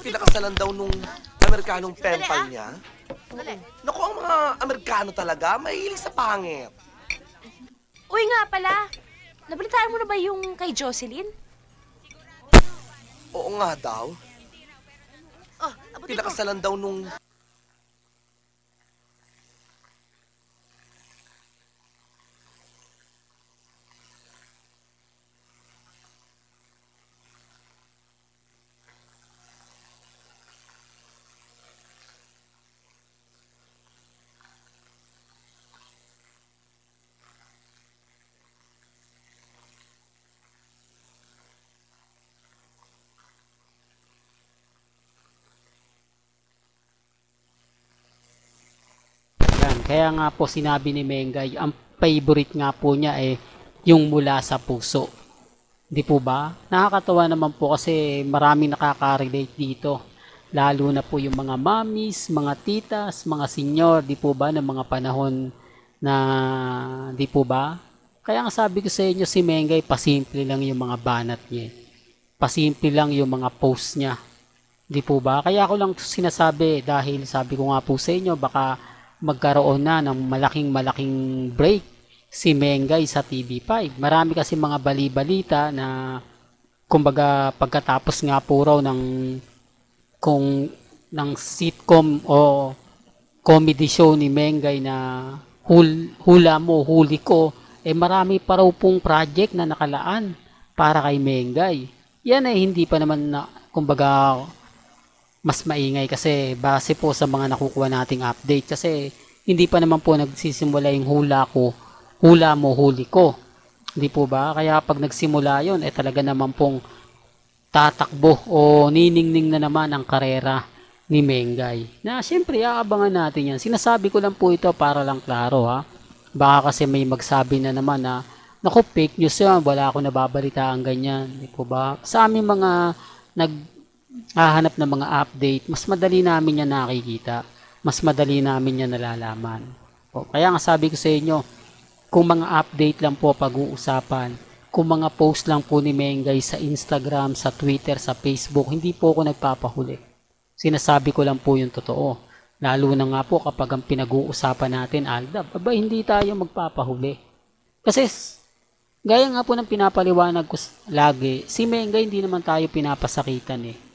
Pinakasalan daw nung Amerikanong pen Sandali, pal ah. niya. Dali. Naku, ang mga Amerikano talaga, mahilig sa pangit. Uy nga pala, nabalitaan mo na ba yung kay Jocelyn? Oo nga daw. Oh, abutin mo. Pinakasalan daw nung Yan, kaya nga po sinabi ni Mengay, ang favorite nga po niya yung mula sa puso. Di po ba? Nakakatawa naman po kasi maraming nakaka-relate dito. Lalo na po yung mga mommies, mga titas, mga senior, di po ba, ng mga panahon na, di po ba? Kaya nga sabi ko sa inyo, si Mengay, pasimple lang yung mga banat niya. Pasimple lang yung mga post niya. Di po ba? Kaya ako lang sinasabi dahil sabi ko nga po sa inyo, baka magkaroon na ng malaking break si Mengay sa TV5. Marami kasi mga bali-balita na kumbaga pagkatapos nga po raw ng sitcom o comedy show ni Mengay na Hula Mo, Huli Ko, marami pa raw pong project na nakalaan para kay Mengay. Yan hindi pa naman na kumbaga mas maingay kasi base po sa mga nakukuha nating update kasi hindi pa naman po nagsisimula yung hula mo, huli ko. Hindi po ba? Kaya pag nagsimula yon talaga naman pong tatakbo o niningning na naman ang karera ni Mengay. Na siyempre aabangan natin yan. Sinasabi ko lang po ito para lang klaro ha. Baka kasi may magsabi na naman na naku, fake news yan, wala ako nababalitaan ganyan. Hindi po ba? Sa aming mga hahanap ng mga update, mas madali namin yan nakikita. Mas madali namin yan nalalaman. O, kaya nga sabi ko sa inyo, kung mga update lang po pag-uusapan, kung mga post lang po ni Mengay sa Instagram, sa Twitter, sa Facebook, hindi po ako nagpapahuli. Sinasabi ko lang po yung totoo. Lalo na nga po kapag ang pinag-uusapan natin, Aldab, hindi tayo magpapahuli. Kasi gaya nga po ng pinapaliwanag ko lagi, si Mengay hindi naman tayo pinapasakitan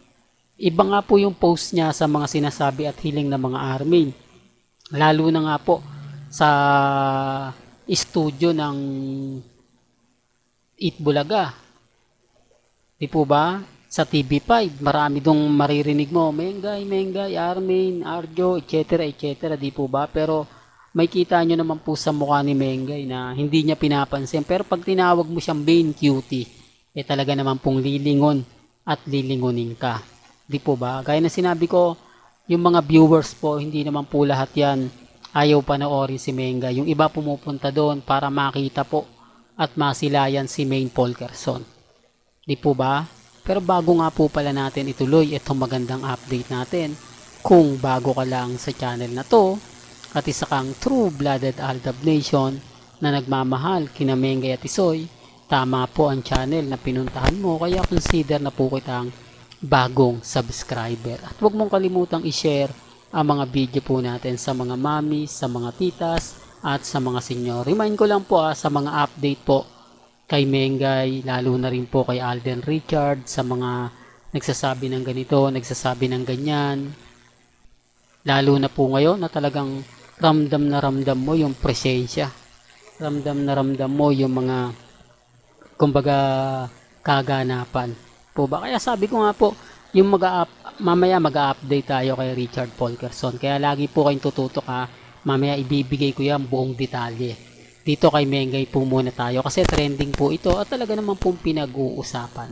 Iba nga po yung post niya sa mga sinasabi at hiling ng mga army. Lalo na nga po sa studio ng Eat Bulaga. Di po ba? Sa TV5, marami dong maririnig mo, Mengay, Armin, Arjo, etc. etc. Di po ba? Pero may kita nyo naman po sa mukha ni Mengay na hindi niya pinapansin. Pero pag tinawag mo siyang main cutie, talaga naman pong lilingon at lilingonin ka. Di po ba? Gaya na sinabi ko, yung mga viewers po, hindi naman po lahat yan ayaw panoorin si Mengay. Yung iba pumupunta doon para makita po at masilayan si Main Polkerson. Di po ba? Pero bago nga po pala natin ituloy itong magandang update natin, kung bago ka lang sa channel na to, at isa kang true-blooded Aldab Nation na nagmamahal kina Mengay at Isoy, tama po ang channel na pinuntahan mo, kaya consider na po kitang bagong subscriber. At huwag mong kalimutang i-share ang mga video po natin sa mga mami, sa mga titas, at sa mga senyor. Remind ko lang po sa mga update po kay Mengay, lalo na rin po kay Alden Richard, sa mga nagsasabi ng ganito, nagsasabi ng ganyan. Lalo na po ngayon na talagang ramdam na ramdam mo yung presensya. Ramdam na ramdam mo yung mga kumbaga kaganapan. Po ba? Kaya sabi ko nga po, yung mamaya mag-update tayo kay Richard Polkerson. Kaya lagi po kayong tututok mamaya ibibigay ko yan buong detalye. Dito kay Mengay po muna tayo kasi trending po ito at talaga naman pong pinag-uusapan.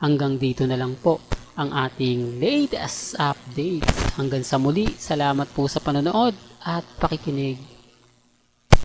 Hanggang dito na lang po ang ating latest update. Hanggang sa muli, salamat po sa panonood at pakikinig.